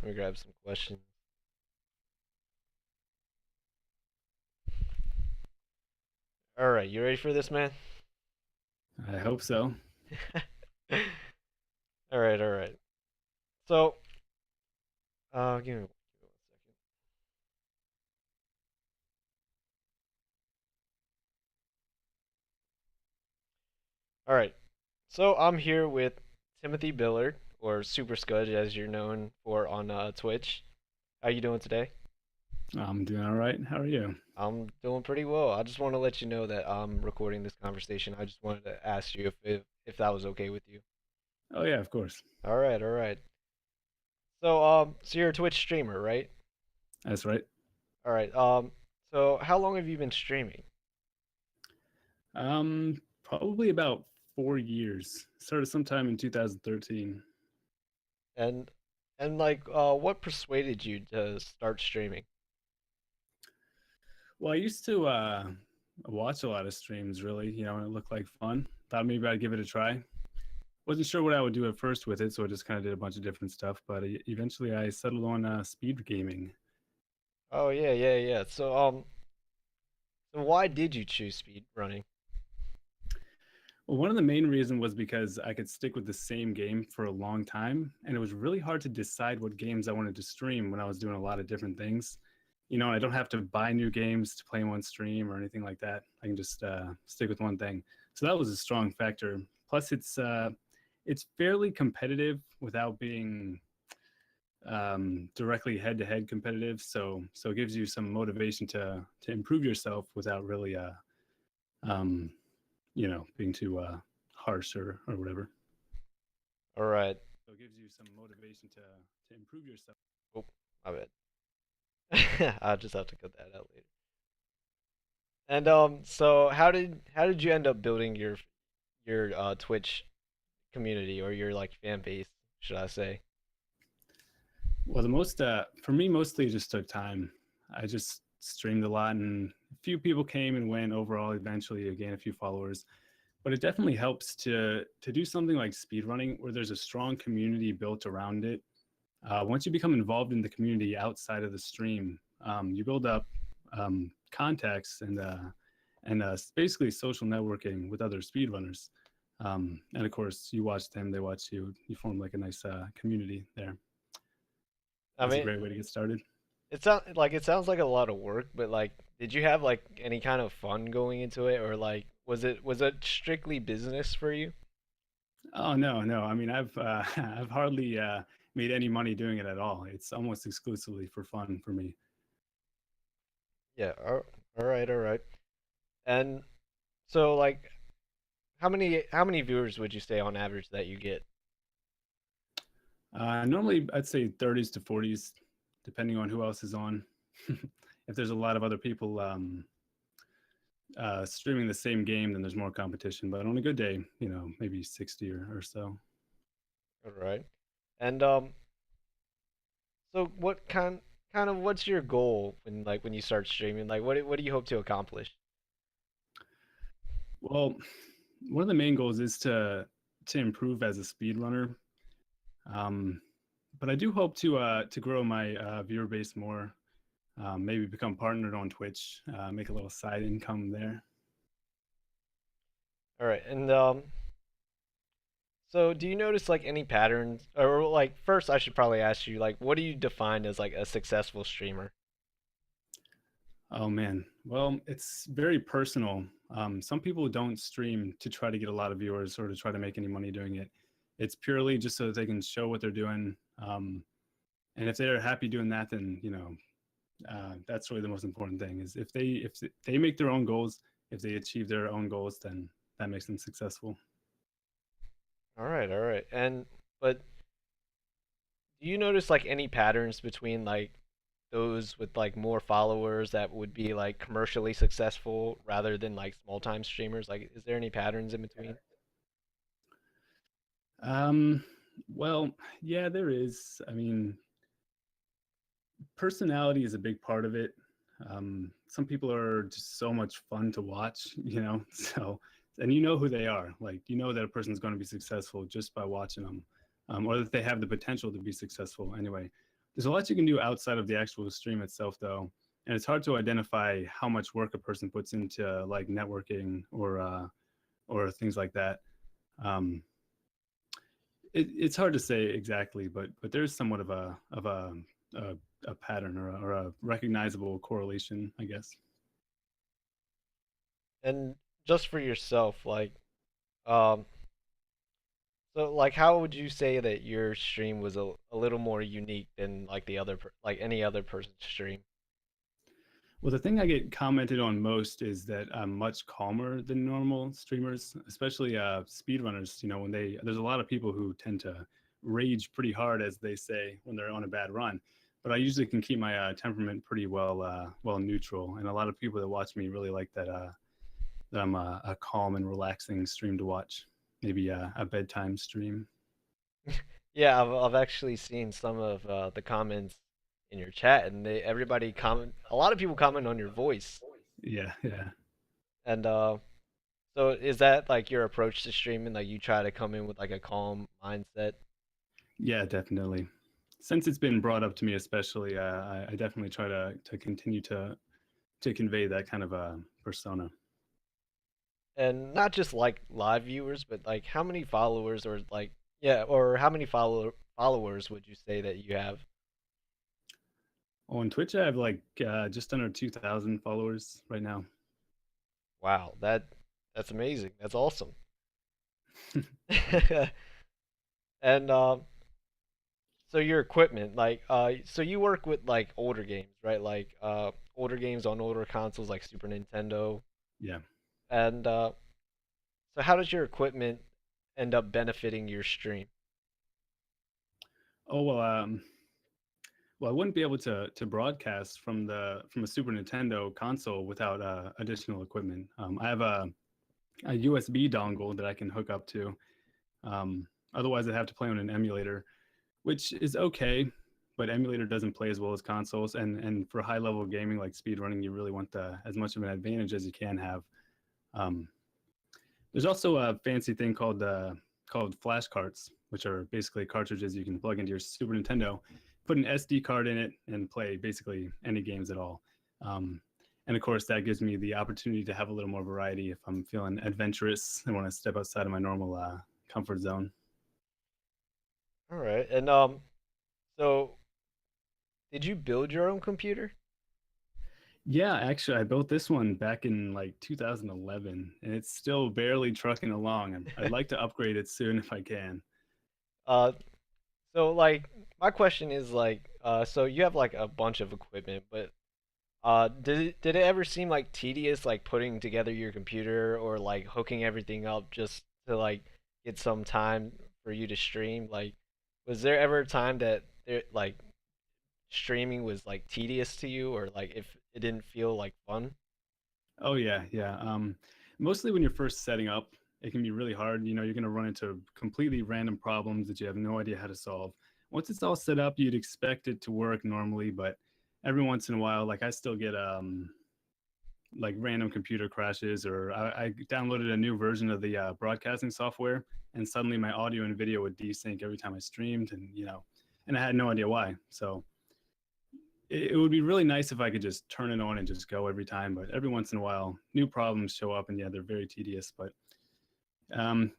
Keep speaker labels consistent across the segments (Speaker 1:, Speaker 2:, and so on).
Speaker 1: Let me grab some questions. All right, you ready for this, man?
Speaker 2: I hope so.
Speaker 1: All right, all right. So, give me 1 second. All right. So I'm here with Timothy Billard, or Super Skuj, as you're known for on Twitch. How you doing today?
Speaker 2: I'm doing all right. How are you?
Speaker 1: I'm doing pretty well. I just want to let you know that I'm recording this conversation. I just wanted to ask you if that was okay with you.
Speaker 2: Oh yeah, of course.
Speaker 1: All right, all right. So you're a Twitch streamer, right?
Speaker 2: That's right.
Speaker 1: All right. So how long have you been streaming?
Speaker 2: Probably about 4 years. Started sometime in 2013.
Speaker 1: And what persuaded you to start streaming?
Speaker 2: Well, I used to watch a lot of streams, really, and it looked like fun. Thought maybe I'd give it a try. Wasn't sure what I would do at first with it, so I just kind of did a bunch of different stuff. But eventually, I settled on speed gaming.
Speaker 1: Oh yeah, yeah, yeah. So why did you choose speed running?
Speaker 2: Well, one of the main reasons was because I could stick with the same game for a long time, and it was really hard to decide what games I wanted to stream when I was doing a lot of different things. I don't have to buy new games to play one stream or anything like that. I can just stick with one thing. So that was a strong factor. Plus, it's fairly competitive without being directly head-to-head competitive. So it gives you some motivation to improve yourself without really um, being too harsh or whatever.
Speaker 1: All right.
Speaker 2: So it gives you some motivation to improve yourself.
Speaker 1: Oh, my bad. I'll just have to cut that out later. And so how did you end up building your Twitch community or your like fan base, should I say?
Speaker 2: Well, the most for me, mostly it just took time. I just streamed a lot, and a few people came and went. Overall, eventually, again, a few followers. But it definitely helps to do something like speedrunning, where there's a strong community built around it. Once you become involved in the community outside of the stream, you build up contacts and basically social networking with other speedrunners. And of course, you watch them, they watch you. You form like a nice community there.
Speaker 1: I
Speaker 2: That's a
Speaker 1: mean,
Speaker 2: great way to get started.
Speaker 1: it sounds like a lot of work, but like, did you have like any kind of fun going into it, or like, was it strictly business for you?
Speaker 2: Oh no, no. I mean, I've I've hardly made any money doing it at all. It's almost exclusively for fun for me.
Speaker 1: Yeah. All right, all right. And so like, how many viewers would you say on average that you get?
Speaker 2: Normally, I'd say 30s to 40s, depending on who else is on. If there's a lot of other people streaming the same game, then there's more competition. But on a good day, maybe 60 or so.
Speaker 1: All right. And so what kind of what's your goal when you start streaming? Like what do you hope to accomplish?
Speaker 2: Well, one of the main goals is to improve as a speedrunner. Um, but I do hope to grow my viewer base more. Maybe become partnered on Twitch, make a little side income there.
Speaker 1: All right. And so do you notice like any patterns, or like first I should probably ask you like what do you define as like a successful streamer?
Speaker 2: Oh man, well, it's very personal. Some people don't stream to try to get a lot of viewers or to try to make any money doing it. It's purely just so that they can show what they're doing. And if they're happy doing that, then that's really the most important thing. Is if they make their own goals, if they achieve their own goals, then that makes them successful.
Speaker 1: All right, all right. And but do you notice like any patterns between like those with like more followers that would be like commercially successful rather than like small time streamers? Like is there any patterns in between?
Speaker 2: Um, well, yeah, there is. I mean, personality is a big part of it. Some people are just so much fun to watch, so and you know who they are. Like you know that a person's going to be successful just by watching them, or that they have the potential to be successful. Anyway, there's a lot you can do outside of the actual stream itself, though, and it's hard to identify how much work a person puts into like networking or things like that. Um, it's hard to say exactly, but there's somewhat of a, a pattern or a recognizable correlation, I guess.
Speaker 1: And just for yourself, um, so like, how would you say that your stream was a little more unique than like like any other person's stream?
Speaker 2: Well, the thing I get commented on most is that I'm much calmer than normal streamers, especially speedrunners. You know, when there's a lot of people who tend to rage pretty hard, as they say, when they're on a bad run. But I usually can keep my temperament pretty well neutral, and a lot of people that watch me really like that I'm a calm and relaxing stream to watch. Maybe a bedtime stream.
Speaker 1: Yeah, I've actually seen some of the comments in your chat, and a lot of people comment on your voice,
Speaker 2: Yeah, yeah,
Speaker 1: and so is that like your approach to streaming? Like you try to come in with like a calm mindset?
Speaker 2: yeah, definitely. Since it's been brought up to me, especially, I definitely try to continue to convey that kind of a persona.
Speaker 1: And not just like live viewers, but like how many followers or like yeah, or how many followers would you say that you have?
Speaker 2: On Twitch, I have like just under 2,000 followers right now.
Speaker 1: Wow, that's amazing. That's awesome. And so your equipment, like so you work with like older games, right? Like older games on older consoles like Super Nintendo.
Speaker 2: Yeah.
Speaker 1: And so how does your equipment end up benefiting your stream?
Speaker 2: Oh well, I wouldn't be able to broadcast from a Super Nintendo console without additional equipment. I have a USB dongle that I can hook up to. Otherwise, I'd have to play on an emulator, which is okay, but emulator doesn't play as well as consoles. And for high level gaming like speedrunning, you really want as much of an advantage as you can have. Um, there's also a fancy thing called flash carts, which are basically cartridges you can plug into your Super Nintendo, put an SD card in it, and play basically any games at all. Um, and of course, that gives me the opportunity to have a little more variety if I'm feeling adventurous and want to step outside of my normal comfort zone.
Speaker 1: All right. And so did you build your own computer?
Speaker 2: Yeah, actually, I built this one back in like 2011, and it's still barely trucking along. I'd like to upgrade it soon if I can.
Speaker 1: uh so like my question is like so you have like a bunch of equipment, but did it ever seem like tedious like putting together your computer or like hooking everything up just to like get some time for you to stream? Like was there ever a time that like streaming was like tedious to you or like if it didn't feel like fun?
Speaker 2: Oh yeah, yeah. Mostly when you're first setting up, it can be really hard. You know, you're gonna run into completely random problems that you have no idea how to solve. Once it's all set up, you'd expect it to work normally, but every once in a while, like I still get like random computer crashes, or I downloaded a new version of the broadcasting software, and suddenly my audio and video would desync every time I streamed, and and I had no idea why. So it would be really nice if I could just turn it on and just go every time. But every once in a while, new problems show up, and yeah, they're very tedious. But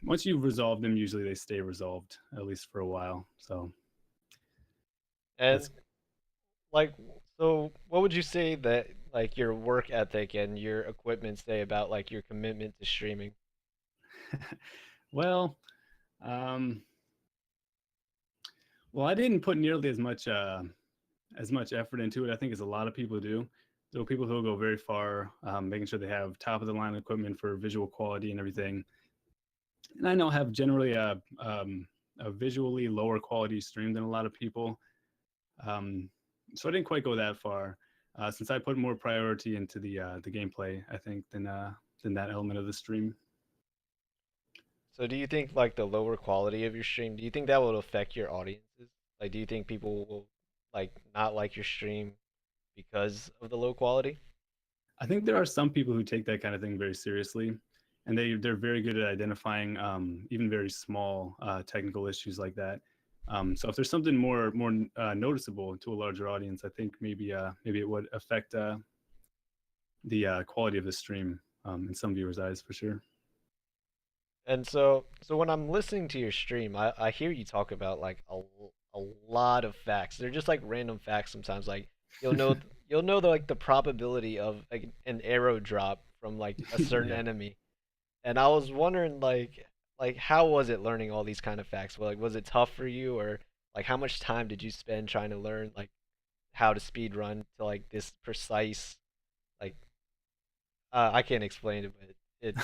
Speaker 2: once you've resolved them, usually they stay resolved at least for a while. So
Speaker 1: And
Speaker 2: that's
Speaker 1: like so what would you say that like your work ethic and your equipment say about like your commitment to streaming?
Speaker 2: well, um, well, I didn't put nearly as much effort into it. I think as a lot of people do. So people who will go very far, making sure they have top of the line equipment for visual quality and everything. And I know have generally a visually lower quality stream than a lot of people. Um, so I didn't quite go that far, since I put more priority into the gameplay, I think, than that element of the stream.
Speaker 1: So do you think like the lower quality of your stream, do you think that will affect your audiences? Like do you think people will like not like your stream because of the low quality?
Speaker 2: I think there are some people who take that kind of thing very seriously, and they're very good at identifying even very small technical issues like that. So if there's something more noticeable to a larger audience, I think maybe it would affect the quality of the stream in some viewers' eyes for sure.
Speaker 1: And so when I'm listening to your stream, I hear you talk about like a lot of facts. They're just like random facts sometimes. Like you'll know you'll know the like the probability of like an arrow drop from like a certain
Speaker 2: Yeah.
Speaker 1: enemy. And I was wondering like how was it learning all these kind of facts? Well, like was it tough for you or like how much time did you spend trying to learn like how to speed run to like this precise like I can't explain it, but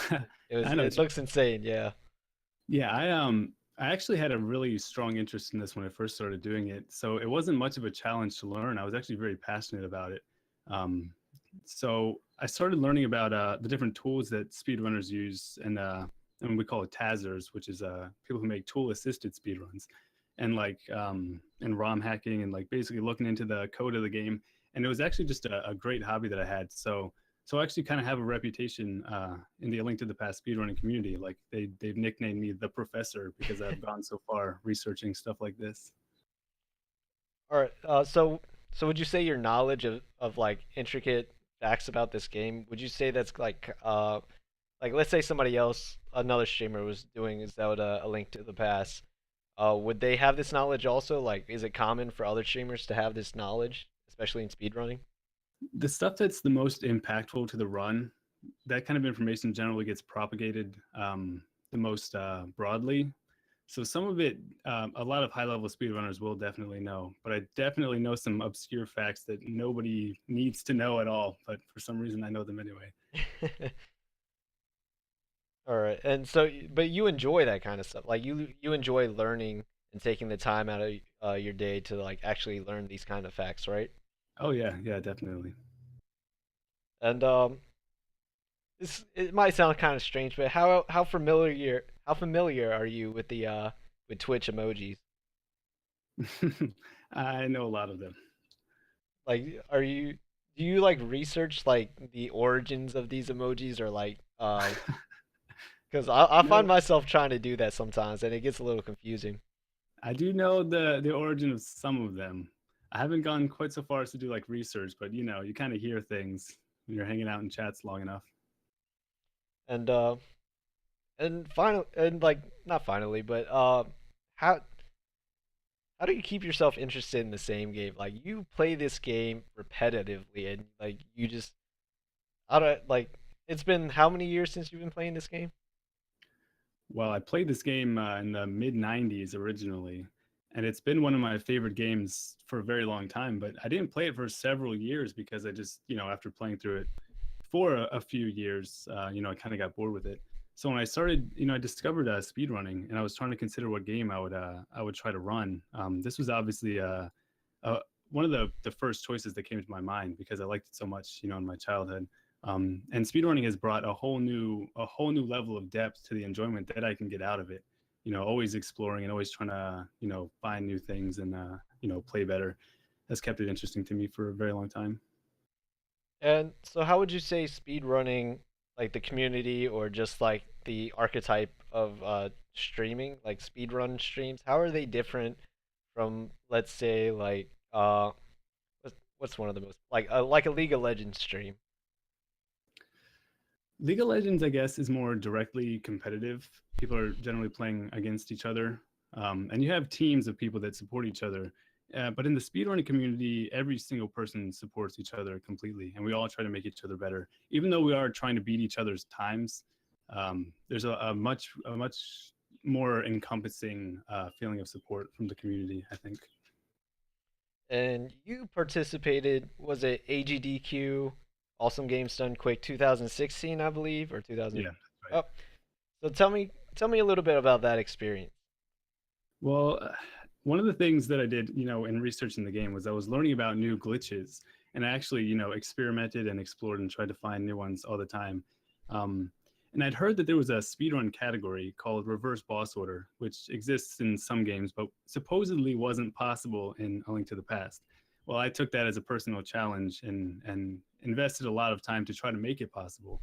Speaker 2: I know.
Speaker 1: it looks insane, yeah.
Speaker 2: Yeah, I actually had a really strong interest in this when I first started doing it. So it wasn't much of a challenge to learn. I was actually very passionate about it. Um, so I started learning about the different tools that speedrunners use, and we call it TASers, which is people who make tool-assisted speedruns, and ROM hacking, and like basically looking into the code of the game. And it was actually just a great hobby that I had. So I actually kind of have a reputation in the Link to the Past speedrunning community. Like they've nicknamed me the professor because I've gone so far researching stuff like this.
Speaker 1: All right. So would you say your knowledge of like intricate facts about this game, would you say that's like let's say somebody else, another streamer was doing Zelda A Link to the Past, would they have this knowledge also? Like is it common for other streamers to have this knowledge, especially in speedrunning?
Speaker 2: The stuff that's the most impactful to the run, that kind of information generally gets propagated the most broadly. So some of it, a lot of high level speedrunners will definitely know, but I definitely know some obscure facts that nobody needs to know at all. But for some reason, I know them anyway.
Speaker 1: All right. And so but you enjoy that kind of stuff. Like you enjoy learning and taking the time out of your day to like actually learn these kind of facts, right?
Speaker 2: Oh yeah, yeah, definitely.
Speaker 1: And this it might sound kind of strange, but how familiar are you with Twitch emojis?
Speaker 2: I know a lot of them.
Speaker 1: Like, do you like research like the origins of these emojis or like because I find
Speaker 2: No,
Speaker 1: myself trying to do that sometimes and it gets a little confusing.
Speaker 2: I do know the origin of some of them. I haven't gone quite so far as to do like research, but you kind of hear things when you're hanging out in chats long enough.
Speaker 1: And final and like not finally, but how how do you keep yourself interested in the same game? Like you play this game repetitively and like you just I don't like it's been how many years since you've been playing this game?
Speaker 2: Well, I played this game in the mid 90s originally, and it's been one of my favorite games for a very long time. But I didn't play it for several years because I just, after playing through it for a few years, I kind of got bored with it. So when I started, I discovered speed running, and I was trying to consider what game I would try to run. This was obviously uh, one of the first choices that came to my mind because I liked it so much, in my childhood. And speedrunning has brought a whole new level of depth to the enjoyment that I can get out of it. Always exploring and always trying to find new things and play better. Has kept it interesting to me for a very long time.
Speaker 1: And so how would you say speedrunning like the community or just like the archetype of streaming, like speedrun streams, how are they different from let's say like what's one of the most like a League of Legends stream?
Speaker 2: League of Legends, I guess, is more directly competitive. People are generally playing against each other, and you have teams of people that support each other. But in the speedrunning community, every single person supports each other completely, and we all try to make each other better. Even though we are trying to beat each other's times, there's a much more encompassing feeling of support from the community, I think.
Speaker 1: And you participated, was it AGDQ, Awesome Games Done Quick 2016, I believe, or 2000?
Speaker 2: Yeah, that's right.
Speaker 1: Oh, so tell me a little bit about that experience.
Speaker 2: Well, one of the things that I did, in researching the game was I was learning about new glitches, and I actually, experimented and explored and tried to find new ones all the time. Um, and I'd heard that there was a speedrun category called reverse boss order, which exists in some games, but supposedly wasn't possible in A Link to the Past. Well, I took that as a personal challenge and invested a lot of time to try to make it possible.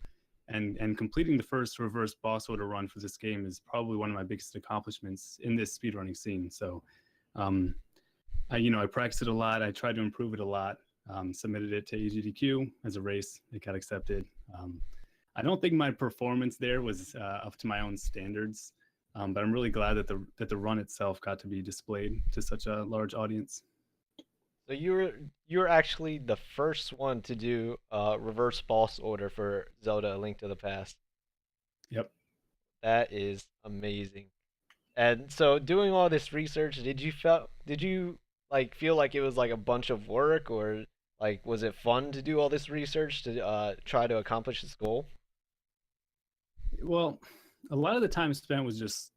Speaker 2: And completing the first reverse boss order run for this game is probably one of my biggest accomplishments in this speedrunning scene. So Um, I practiced it a lot. I tried to improve it a lot. Submitted it to AGDQ as a race. It got accepted. I don't think my performance there was up to my own standards, but I'm really glad that the run itself got to be displayed to such a large audience.
Speaker 1: So you were actually the first one to do reverse false order for Zelda: A Link to the Past.
Speaker 2: Yep.
Speaker 1: That is amazing. And so doing all this research, did you like feel like it was like a bunch of work, or like was it fun to do all this research to try to accomplish this goal?
Speaker 2: Well, a lot of the time spent was just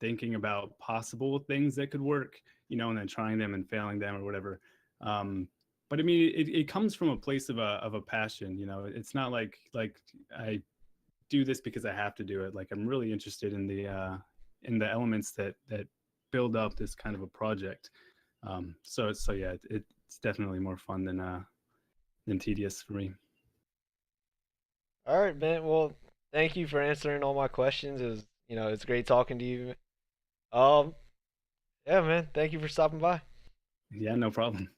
Speaker 2: thinking about possible things that could work, and then trying them and failing them or whatever. Um, but I mean, it comes from a place of a passion. It's not like I do this because I have to do it. Like I'm really interested in the elements that build up this kind of a project. So yeah, it's definitely more fun than tedious for me.
Speaker 1: All right, man. Well, thank you for answering all my questions. It's great talking to you. Um, yeah, man. Thank you for stopping by.
Speaker 2: Yeah, no problem.